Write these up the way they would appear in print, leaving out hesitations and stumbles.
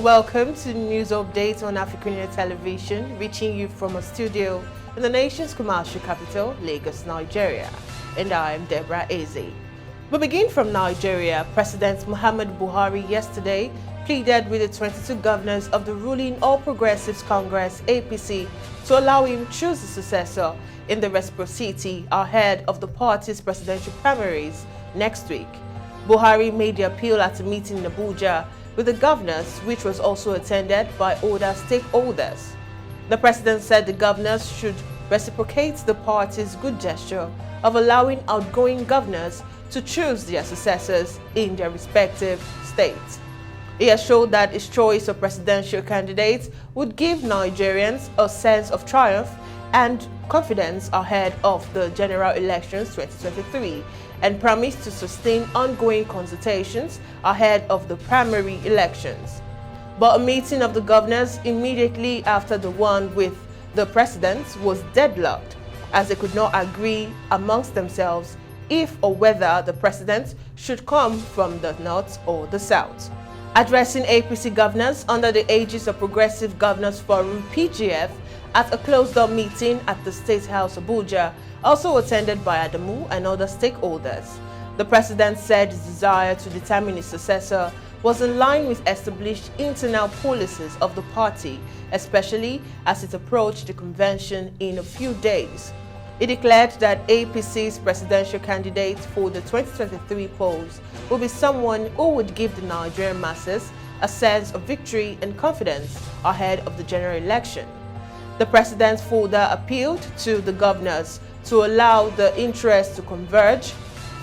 welcome to the news update on AFRICUNIA television, reaching you from a studio in the nation's commercial capital, Lagos, Nigeria. And I am Deborah Ezeh. We begin from Nigeria. President Muhammad Buhari yesterday pleaded with the 22 governors of the ruling All Progressives Congress (APC) to allow him choose a successor in the reciprocity ahead of the party's presidential primaries next week. Buhari made the appeal at a meeting in Abuja with the governors, which was also attended by other stakeholders. The president said the governors should reciprocate the party's good gesture of allowing outgoing governors to choose their successors in their respective states. He assured that his choice of presidential candidates would give Nigerians a sense of triumph and confidence ahead of the general elections 2023 and promised to sustain ongoing consultations ahead of the primary elections. But a meeting of the governors immediately after the one with the president was deadlocked, as they could not agree amongst themselves if or whether the president should come from the north or the south. Addressing APC governors under the aegis of Progressive Governors Forum (PGF) at a closed-door meeting at the State House Abuja, also attended by Adamu and other stakeholders, the president said his desire to determine his successor was in line with established internal policies of the party, especially as it approached the convention in a few days. He declared that APC's presidential candidate for the 2023 polls will be someone who would give the Nigerian masses a sense of victory and confidence ahead of the general election. The president further appealed to the governors to allow the interests to converge,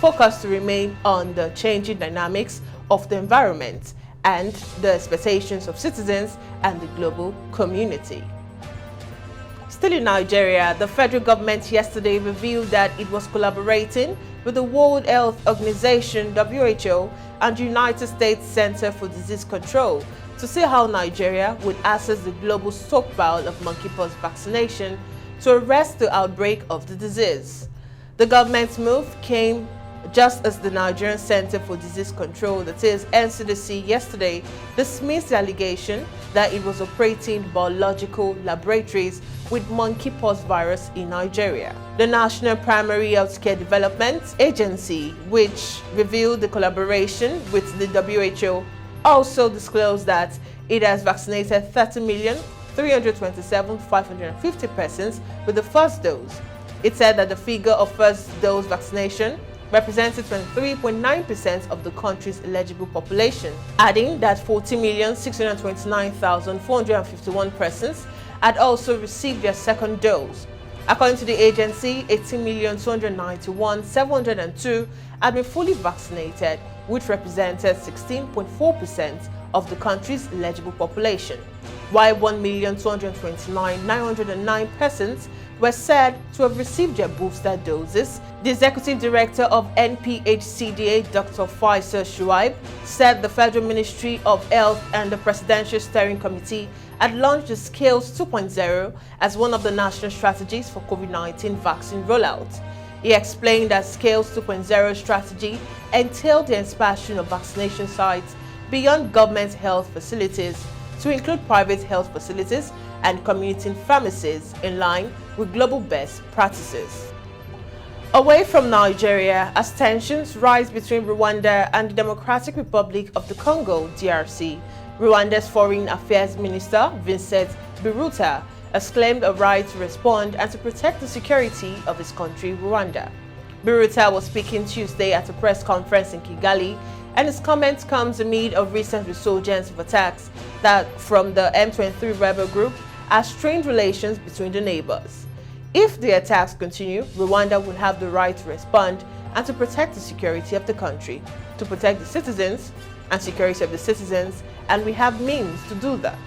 focus to remain on the changing dynamics of the environment and the expectations of citizens and the global community. Still in Nigeria, the federal government yesterday revealed that it was collaborating with the World Health Organization (WHO) and United States Center for Disease Control to see how Nigeria would access the global stockpile of monkeypox vaccination to arrest the outbreak of the disease. The government's move came just as the Nigerian Center for Disease Control, that is NCDC, yesterday dismissed the allegation that it was operating biological laboratories with monkeypox virus in Nigeria. The National Primary Healthcare Development Agency, which revealed the collaboration with the WHO, also disclosed that it has vaccinated 30,327,550 persons with the first dose. It said that the figure of first dose vaccination represented 23.9% of the country's eligible population, adding that 40,629,451 persons had also received their second dose. According to the agency, 18,291,702 had been fully vaccinated, which represented 16.4% of the country's eligible population, while 1,229,909 persons were said to have received their booster doses. The executive director of NPHCDA, Dr. Faisal Shuaib, said the Federal Ministry of Health and the Presidential Steering Committee had launched the Scales 2.0 as one of the national strategies for COVID-19 vaccine rollout. He explained that Scales 2.0 strategy entailed the expansion of vaccination sites beyond government health facilities to include private health facilities and community pharmacies in line with global best practices. Away from Nigeria, as tensions rise between Rwanda and the Democratic Republic of the Congo (DRC), Rwanda's Foreign Affairs Minister, Vincent Biruta, has claimed a right to respond and to protect the security of his country, Rwanda. Biruta was speaking Tuesday at a press conference in Kigali, and his comments comes amid a recent resurgence of attacks that from the M23 rebel group has strained relations between the neighbors. If the attacks continue, Rwanda will have the right to respond and to protect the security of the country, to protect the citizens and security of the citizens, and we have means to do that.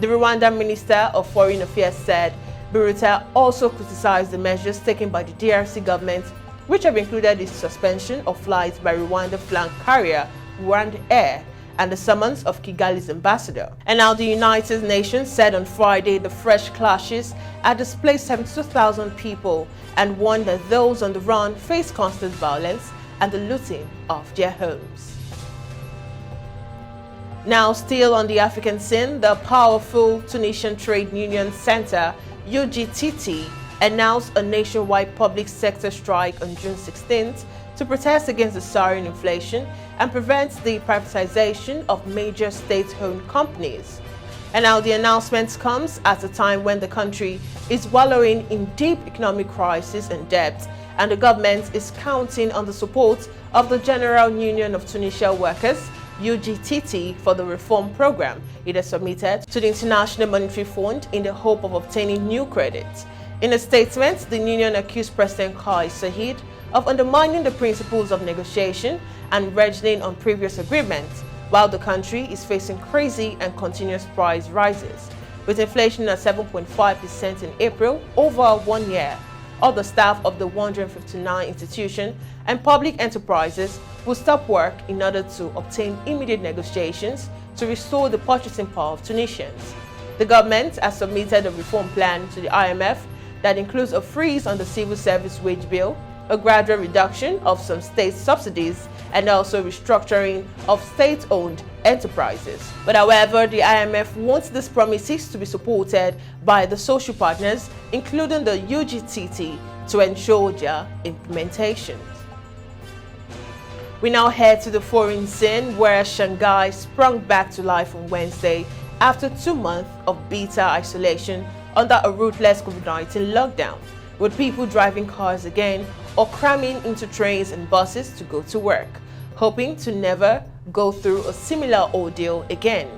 The Rwandan Minister of Foreign Affairs said. Biruta also criticized the measures taken by the DRC government, which have included the suspension of flights by Rwanda flag carrier Rwanda Air and the summons of Kigali's ambassador. And now the United Nations said on Friday the fresh clashes had displaced 72,000 people and warned that those on the run face constant violence and the looting of their homes. Now, still on the African scene, the powerful Tunisian Trade Union Center, UGTT, announced a nationwide public sector strike on June 16th to protest against the soaring inflation and prevent the privatization of major state-owned companies. And now the announcement comes at a time when the country is wallowing in deep economic crisis and debt, and the government is counting on the support of the General Union of Tunisia Workers, UGTT, for the reform program it has submitted to the International Monetary Fund in the hope of obtaining new credit. In a statement, the union accused President Kais Saied of undermining the principles of negotiation and redlining on previous agreements, while the country is facing crazy and continuous price rises. With inflation at 7.5% in April over 1 year, all the staff of the 159 institutions and public enterprises will stop work in order to obtain immediate negotiations to restore the purchasing power of Tunisians. The government has submitted a reform plan to the IMF that includes a freeze on the civil service wage bill, a gradual reduction of some state subsidies, and also restructuring of state-owned enterprises. But however, the IMF wants these promises to be supported by the social partners, including the UGTT, to ensure their implementation. We now head to the foreign scene, where Shanghai sprung back to life on Wednesday after 2 months of bitter isolation under a ruthless COVID-19 lockdown, with people driving cars again or cramming into trains and buses to go to work, hoping to never go through a similar ordeal again.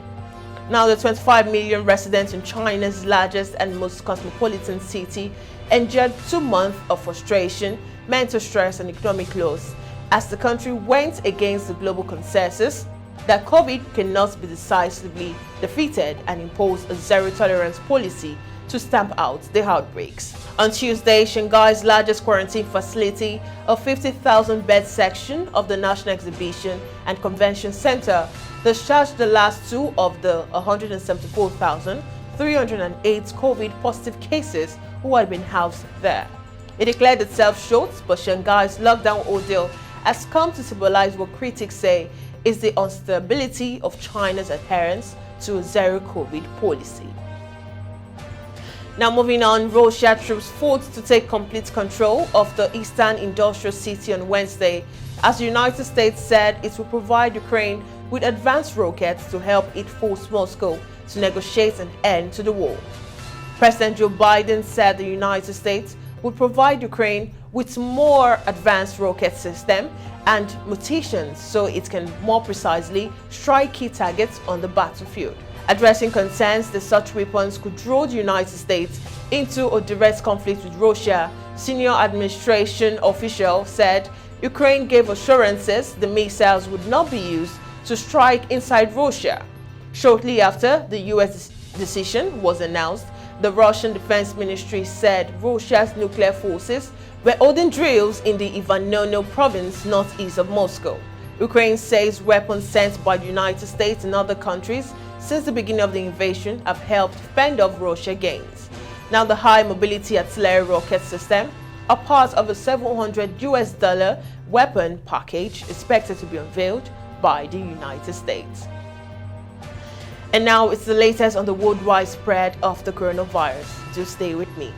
Now, the 25 million residents in China's largest and most cosmopolitan city endured 2 months of frustration, mental stress, and economic loss as the country went against the global consensus that COVID cannot be decisively defeated and impose a zero-tolerance policy to stamp out the outbreaks. On Tuesday, Shanghai's largest quarantine facility, a 50,000-bed section of the National Exhibition and Convention Center, discharged the last 2 of the 174,308 COVID-positive cases who had been housed there. It declared itself short, but Shanghai's lockdown ordeal has come to symbolize what critics say is the instability of China's adherence to a zero-COVID policy. Now moving on, Russia troops fought to take complete control of the eastern industrial city on Wednesday, as the United States said it will provide Ukraine with advanced rockets to help it force Moscow to negotiate an end to the war. President Joe Biden said the United States would provide Ukraine with more advanced rocket system and munitions so it can more precisely strike key targets on the battlefield. Addressing concerns that such weapons could draw the United States into a direct conflict with Russia, senior administration official said Ukraine gave assurances the missiles would not be used to strike inside Russia. Shortly after the U.S. decision was announced, the Russian Defense Ministry said Russia's nuclear forces were holding drills in the Ivanovo province northeast of Moscow. Ukraine says weapons sent by the United States and other countries since the beginning of the invasion have helped fend off Russia gains. Now, the high mobility artillery rocket system are part of a $700 weapon package expected to be unveiled by the United States. And now it's the latest on the worldwide spread of the coronavirus. Do stay with me.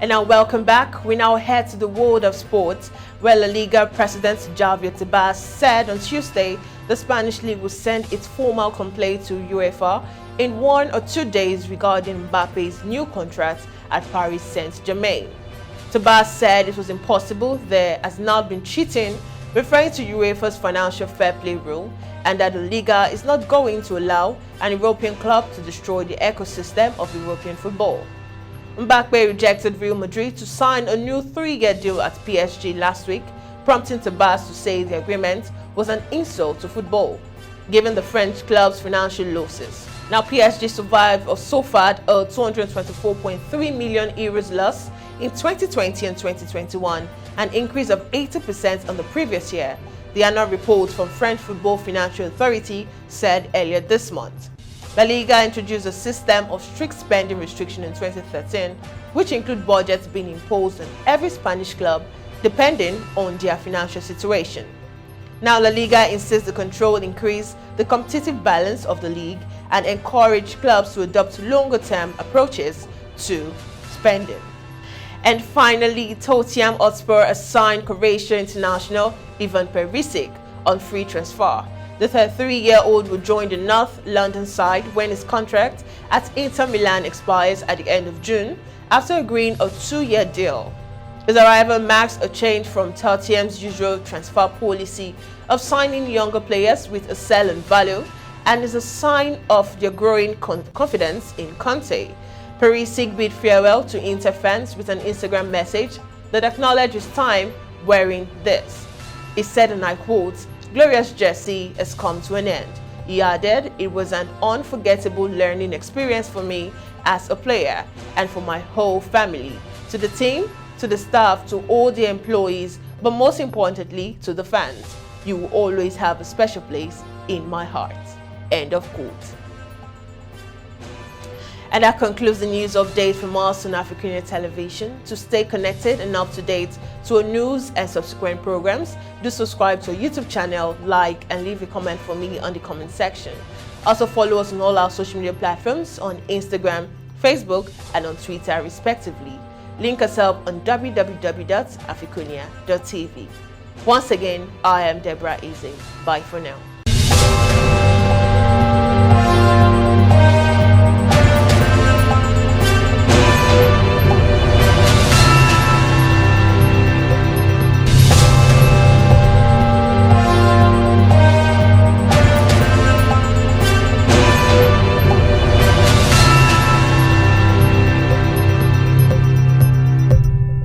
And now welcome back. We now head to the world of sports, where La Liga president Javier Tebas said on Tuesday the Spanish League will send its formal complaint to UEFA in 1 or 2 days regarding Mbappe's new contract at Paris Saint-Germain. Tebas said it was impossible there has now been cheating, referring to UEFA's financial fair play rule, and that the Liga is not going to allow an European club to destroy the ecosystem of European football. Mbappe rejected Real Madrid to sign a new 3-year deal at PSG last week, prompting Tebas to say the agreement was an insult to football, given the French club's financial losses. Now, PSG suffered a €224.3 million loss in 2020 and 2021, an increase of 80% on the previous year, the annual report from French Football Financial Authority said earlier this month. La Liga introduced a system of strict spending restriction in 2013, which include budgets being imposed on every Spanish club depending on their financial situation. Now, La Liga insists the control will increase the competitive balance of the league and encourage clubs to adopt longer-term approaches to spending. And finally, Tottenham Hotspur assigned Croatia international Ivan Perisic on free transfer. The 33-year-old will join the North London side when his contract at Inter Milan expires at the end of June after agreeing a 2-year deal. His arrival marks a change from Tottenham's usual transfer policy of signing younger players with a sell-on value and is a sign of their growing confidence in Conte. Perisic bid farewell to Inter fans with an Instagram message that acknowledged his time wearing this. He said, and I quote, "Glorious jersey has come to an end." He added, "It was an unforgettable learning experience for me as a player and for my whole family. To the team, to the staff, to all the employees, but most importantly, to the fans. You will always have a special place in my heart." End of quote. And that concludes the news update from us on AFRICUNIA television. To stay connected and up to date to our news and subsequent programs, do subscribe to our YouTube channel, like, and leave a comment for me on the comment section. Also follow us on all our social media platforms on Instagram, Facebook, and on Twitter respectively. Link us up on www.africunia.tv. Once again, I am Deborah Ezeh. Bye for now.